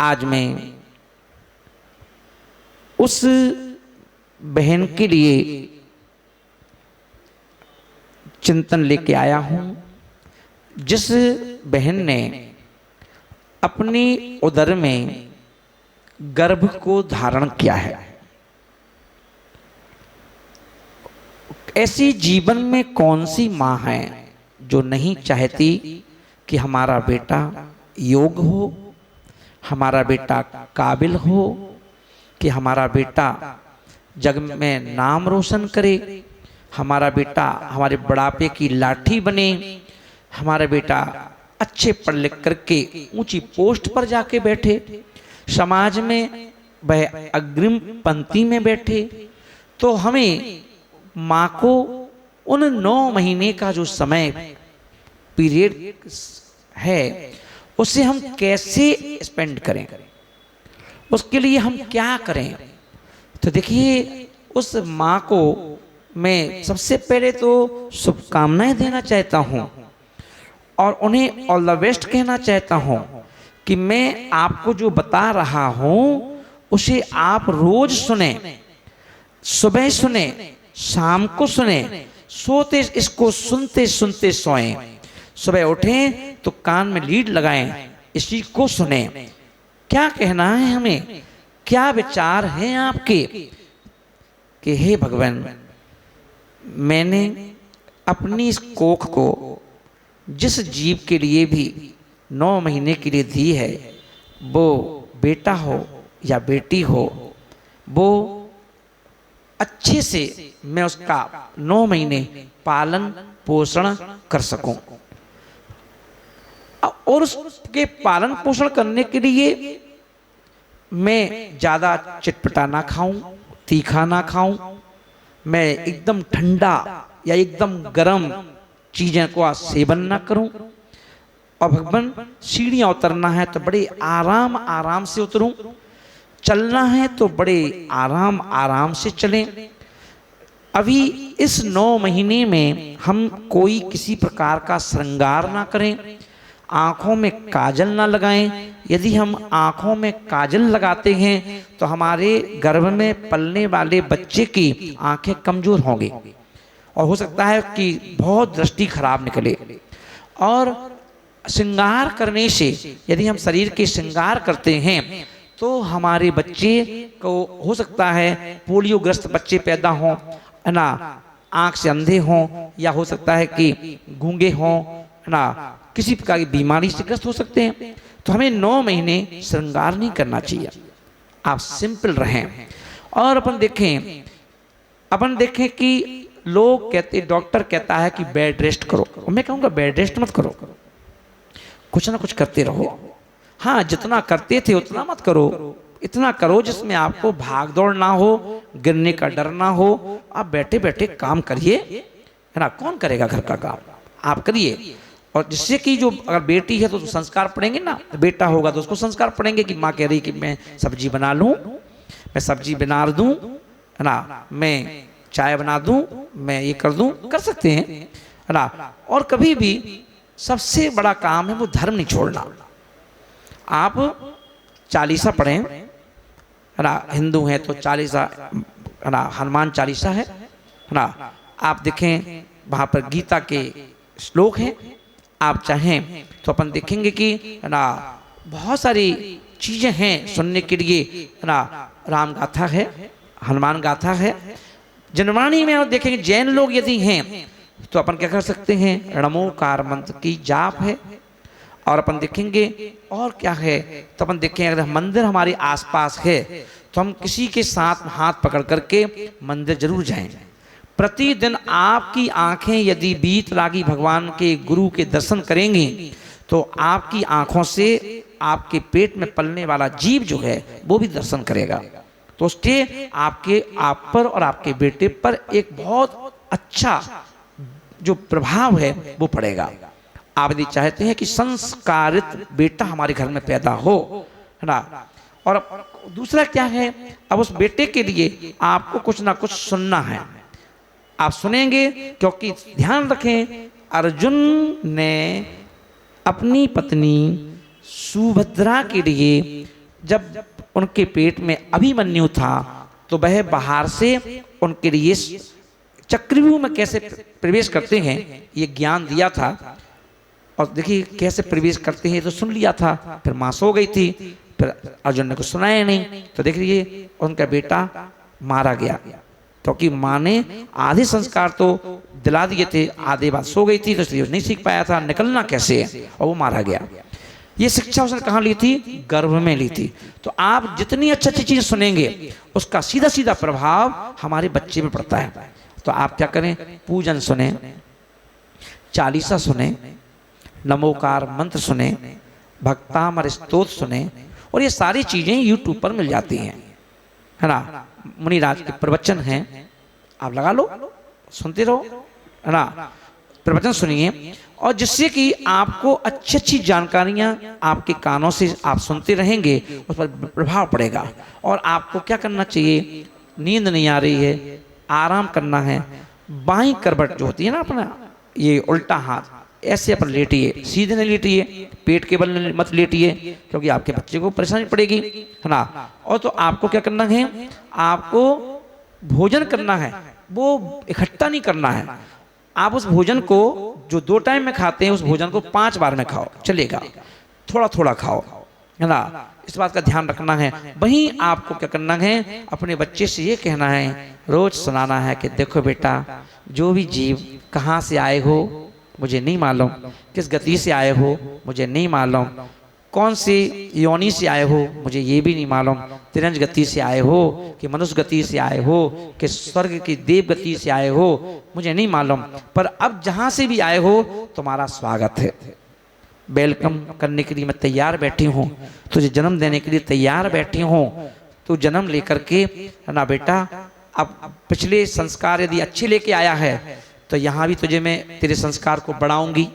आज मैं उस बहन के लिए चिंतन लेके आया हूं जिस बहन ने अपनी उदर में गर्भ को धारण किया है। ऐसी जीवन में कौन सी मां है जो नहीं चाहती कि हमारा बेटा योग्य हो, हमारा बेटा काबिल हो, कि हमारा बेटा जग में नाम रोशन करे, हमारा बेटा हमारे बुढ़ापे की लाठी बने, हमारा बेटा अच्छे पढ़ लिख करके ऊंची पोस्ट पर जाके बैठे, समाज में वह अग्रिम पंक्ति में बैठे। तो हमें माँ को उन 9 महीने का जो समय पीरियड है उसे हम कैसे स्पेंड करें, उसके लिए हम क्या करें। तो देखिए, उस माँ को मैं सबसे पहले तो शुभकामनाएं देना चाहता हूँ और उन्हें ऑल द बेस्ट कहना चाहता हूँ कि मैं आपको जो बता रहा हूँ उसे आप रोज सुने, सुबह सुने, शाम को सुने, सोते इसको सुनते सुनते सोएं, सुबह उठें तो कान में लीड लगाएं, इसी को सुने। क्या कहना है हमें, क्या विचार हैं आपके कि हे भगवान, मैंने अपनी इस कोख को जिस जीव के लिए भी 9 महीने के लिए दी है, वो बेटा हो या बेटी हो, वो अच्छे से मैं उसका 9 महीने पालन पोषण कर सकूं और उसके पालन पोषण करने के लिए मैं ज़्यादा चटपटा ना खाऊं, तीखा ना खाऊं, मैं एकदम ठंडा या एकदम गर्म चीज़ें को सेवन ना करूं। और भगवान, सीढ़ियाँ उतरना है तो बड़े आराम आराम से उतरूं, चलना है तो बड़े आराम आराम से चलें। अभी इस 9 महीने में हम कोई किसी प्रकार का श्रृंगार ना करें, आँखों में काजल ना लगाएं। यदि हम आँखों में काजल लगाते हैं तो हमारे गर्भ में पलने वाले बच्चे की आँखें कमज़ोर होंगी और हो सकता है कि बहुत दृष्टि खराब निकले। और श्रृंगार करने से, यदि हम शरीर के श्रृंगार करते हैं तो हमारे बच्चे को हो सकता है पोलियोग्रस्त बच्चे पैदा हों, है ना, आँख से अंधे हों, या हो सकता है कि गूंगे हों, है ना, किसी प्रकार की बीमारी से ग्रस्त हो सकते हैं। तो हमें 9 महीने श्रृंगार नहीं करना चाहिए, आप सिंपल रहें। और अपन देखें कि लोग कहते, डॉक्टर कहता है कि बेड रेस्ट करो, मैं कहूँगा बेड रेस्ट मत करो, कुछ ना कुछ करते रहो। हाँ, जितना करते थे उतना मत करो, इतना करो जिसमें आपको भाग दौड़ ना हो, गिरने का डर ना हो। आप बैठे बैठे काम करिए, है ना, कौन करेगा घर का काम, आप करिए। और जिससे कि जो अगर बेटी है तो संस्कार पड़ेंगे ना, बेटा होगा तो उसको संस्कार पड़ेंगे कि माँ कह रही कि मैं सब्जी बना लूँ, मैं सब्जी बना दूँ, है ना, मैं चाय बना दूँ, मैं ये कर दूँ, कर सकते हैं, है ना। और कभी भी सबसे बड़ा काम है वो धर्म नहीं छोड़ना। आप चालीसा पढ़ें, है ना, हिंदू हैं तो चालीसा, है ना, हनुमान चालीसा है ना, आप देखें वहाँ पर गीता के श्लोक हैं। आप चाहें तो अपन देखेंगे कि, है ना, बहुत सारी चीज़ें हैं सुनने के लिए, है ना, राम गाथा है, हनुमान गाथा है। जनवाणी में आप देखेंगे जैन लोग यदि हैं तो अपन क्या कर सकते हैं, णमोकार मंत्र की जाप है। और अपन देखेंगे और क्या है, तो अपन देखें अगर मंदिर हमारे आसपास है तो हम किसी के साथ हाथ पकड़ करके मंदिर जरूर जाएं। प्रतिदिन आपकी आंखें यदि बीत लागी भगवान के गुरु के दर्शन करेंगी तो आपकी आंखों से आपके पेट में पलने वाला जीव जो है वो भी दर्शन करेगा। तो उसके आपके आप पर और आपके बेटे पर एक बहुत अच्छा जो प्रभाव है वो पड़ेगा। आप यदि चाहते हैं कि संस्कारित बेटा हमारे घर में पैदा हो, है ना। और दूसरा क्या है, अब उस बेटे के लिए आपको कुछ ना कुछ सुनना है, आप सुनेंगे। क्योंकि ध्यान रखें, अर्जुन ने अपनी पत्नी सुभद्रा के लिए जब उनके पेट में अभिमन्यु था तो वह बाहर से उनके लिए चक्रव्यूह में कैसे प्रवेश करते हैं ये ज्ञान दिया था। और देखिए कैसे प्रवेश करते हैं तो सुन लिया था। फिर मां सो गई थी, फिर अर्जुन ने कुछ सुनाया नहीं। तो देख लीजिए उनका बेटा मारा गया, क्योंकि माँ ने आधे संस्कार तो दिला दिए थे, आधे बात सो गई थी, तो इसलिए नहीं सीख पाया था निकलना कैसे है, और वो मारा गया। ये शिक्षा उसने कहाँ ली थी? गर्भ में ली थी। तो आप जितनी अच्छी अच्छी चीज सुनेंगे उसका सीधा सीधा प्रभाव हमारे बच्चे पे पड़ता है। तो आप क्या करें? पूजन सुने, चालीसा सुने, नमोकार मंत्र सुने, भक्तामर स्तोत्र सुने, और ये सारी चीजें यूट्यूब पर मिल जाती हैं, है ना। मुनिराज के प्रवचन हैं, आप लगा लो, सुनते रहो, है ना। प्रवचन सुनिए, और जिससे कि आपको अच्छी अच्छी जानकारियां आपके कानों से आप सुनते रहेंगे, उस पर प्रभाव पड़ेगा। और आपको क्या करना चाहिए? नींद नहीं आ रही है, आराम करना है, बाईं करवट जो होती है ना अपना, ये उल्टा हाथ, ऐसे अपन लेटिए, सीधे नहीं लेटिए, पेट के बल मत लेटिए, क्योंकि आपके बच्चे को परेशानी पड़ेगी, है ना। और तो आपको क्या करना है? आपको भोजन करना है, वो इकट्ठा नहीं करना है। आप उस भोजन को जो 2 टाइम में खाते हैं, उस भोजन को 5 बार में खाओ, चलेगा, थोड़ा थोड़ा खाओ, है ना। इस बात का ध्यान रखना है। वहीं आपको क्या करना है? अपने बच्चे से ये कहना है, रोज सुनाना है कि देखो बेटा, जो भी जीव कहाँ से आए हो मुझे नहीं मालूम, किस गति से आए हो मुझे नहीं मालूम, कौन सी योनि से आए हो मुझे ये भी नहीं मालूम, तिरंज गति से आए हो कि मनुष्य गति से आए हो कि स्वर्ग की देव गति से आए हो मुझे नहीं मालूम, पर अब जहाँ से भी आए हो तुम्हारा स्वागत है, वेलकम करने के लिए मैं तैयार बैठी हूँ, तुझे जन्म देने के लिए तैयार बैठी हूँ। तो जन्म लेकर के, है ना बेटा, अब पिछले संस्कार यदि अच्छे लेके आया है तो यहाँ भी तुझे मैं तेरे संस्कार को बढ़ाऊंगी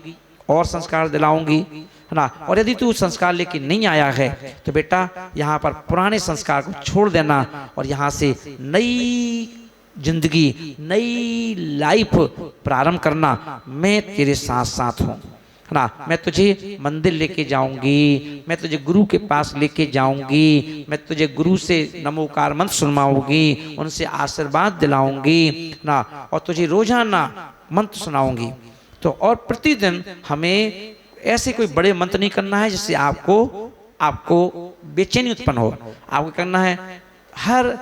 और संस्कार दिलाऊंगी, है ना। और यदि तू संस्कार लेके नहीं आया है तो बेटा यहाँ पर पुराने संस्कार को छोड़ देना और यहाँ से नई जिंदगी, नई लाइफ प्रारंभ करना। मैं तेरे साथ साथ हूँ, है ना। मैं तुझे मंदिर लेके जाऊंगी, मैं तुझे गुरु के पास लेके जाऊंगी, मैं तुझे गुरु से नमोकार मंत्र सुनवाऊंगी, उनसे आशीर्वाद दिलाऊंगी, है ना। और तुझे रोजाना मंत्र सुनाऊंगी। तो और प्रतिदिन हमें ऐसे कोई बड़े मंत्र नहीं करना है जिससे आपको बेचैनी उत्पन्न हो। आपको करना है हर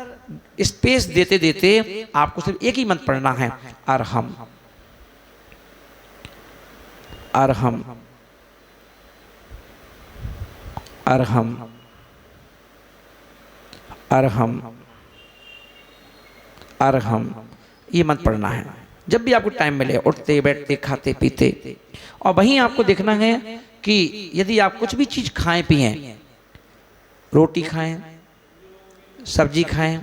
स्पेस देते देते आपको सिर्फ एक ही मंत्र पढ़ना है, अरहम अरहम अरहम अरहम अरहम, ये मंत्र पढ़ना है जब भी आपको टाइम मिले, उठते बैठते खाते पीते। और वहीं आपको देखना है कि यदि आप कुछ भी चीज खाएं पिएं, रोटी खाएं, सब्जी खाएं,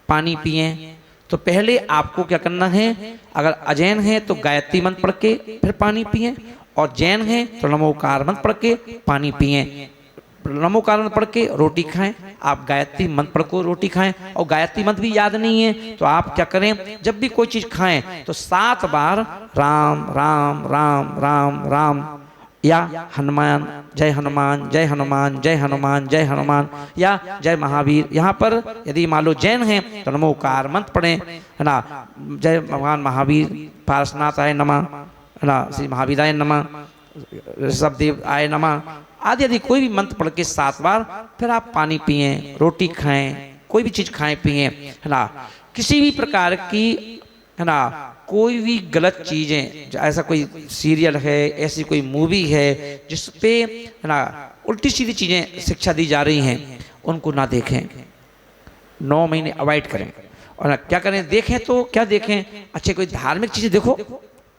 पानी पिएं, तो पहले आपको क्या करना है? अगर अजैन है तो गायत्री मंत्र पढ़ के फिर पानी पिएं, और जैन है तो नमोकार मंत्र पढ़ के पानी पिएं। नमोकार मंत्र पढ़ के रोटी खाएं, आप गायत्री मंत्र पढ़ को रोटी खाएं। और गायत्री मंत्र भी याद नहीं है तो आप क्या करें? जब भी कोई चीज खाएं तो 7 बार राम राम राम राम राम, या हनुमान जय हनुमान जय हनुमान जय हनुमान जय हनुमान, या जय महावीर। यहाँ पर यदि मान लो जैन है तो नमोकार मंत्र पढ़ें, है ना। जय भगवान महावीर पारसनाथ आय नमः, है ना, श्री महावीराय नमः, ऋषभदेव आय नमः आदि आदि कोई भी मंत्र पढ़ के 7 बार फिर आप पानी पिएं, रोटी खाएं, कोई भी चीज खाएं पिएं, है ना। किसी भी प्रकार की, है ना, कोई भी गलत चीजें, ऐसा कोई सीरियल है, ऐसी कोई मूवी है जिस पे, है ना, उल्टी सीधी चीजें शिक्षा दी जा रही हैं, उनको ना देखें, 9 महीने अवॉइड करें। और क्या करें? देखें तो क्या देखें? अच्छे कोई धार्मिक चीजें देखो,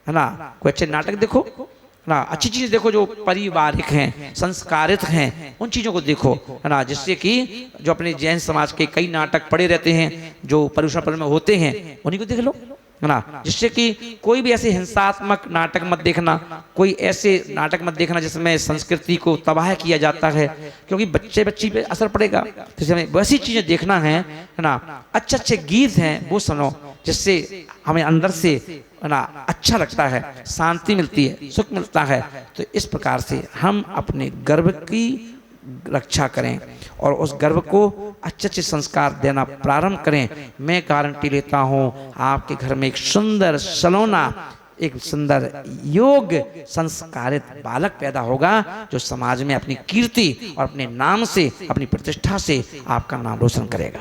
है ना, कोई अच्छे नाटक देखो ना, अच्छी चीजें देखो जो पारिवारिक हैं, संस्कारित हैं, उन चीजों को देखो, है ना। जिससे कि जो अपने जैन समाज के कई नाटक पड़े रहते हैं जो पर्युषण पर्व में होते हैं, उन्हीं को देख लो, है ना। जिससे कि कोई भी ऐसे हिंसात्मक नाटक मत देखना, कोई ऐसे नाटक मत देखना जिसमें संस्कृति को तबाह किया जाता है, क्योंकि बच्चे बच्ची पे असर पड़ेगा। तो हमें वैसी चीजें देखना है ना। अच्छे अच्छे गीत हैं वो सुनो, जिससे हमें अंदर से, है ना, अच्छा लगता है, शांति मिलती है, सुख मिलता है। तो इस प्रकार से हम अपने गर्भ की रक्षा करें और उस गर्भ को अच्छे अच्छे संस्कार देना प्रारंभ करें। मैं गारंटी लेता हूँ आपके घर में एक सुंदर सलोना, एक सुंदर योग संस्कारित बालक पैदा होगा जो समाज में अपनी कीर्ति और अपने नाम से, अपनी प्रतिष्ठा से आपका नाम रोशन करेगा।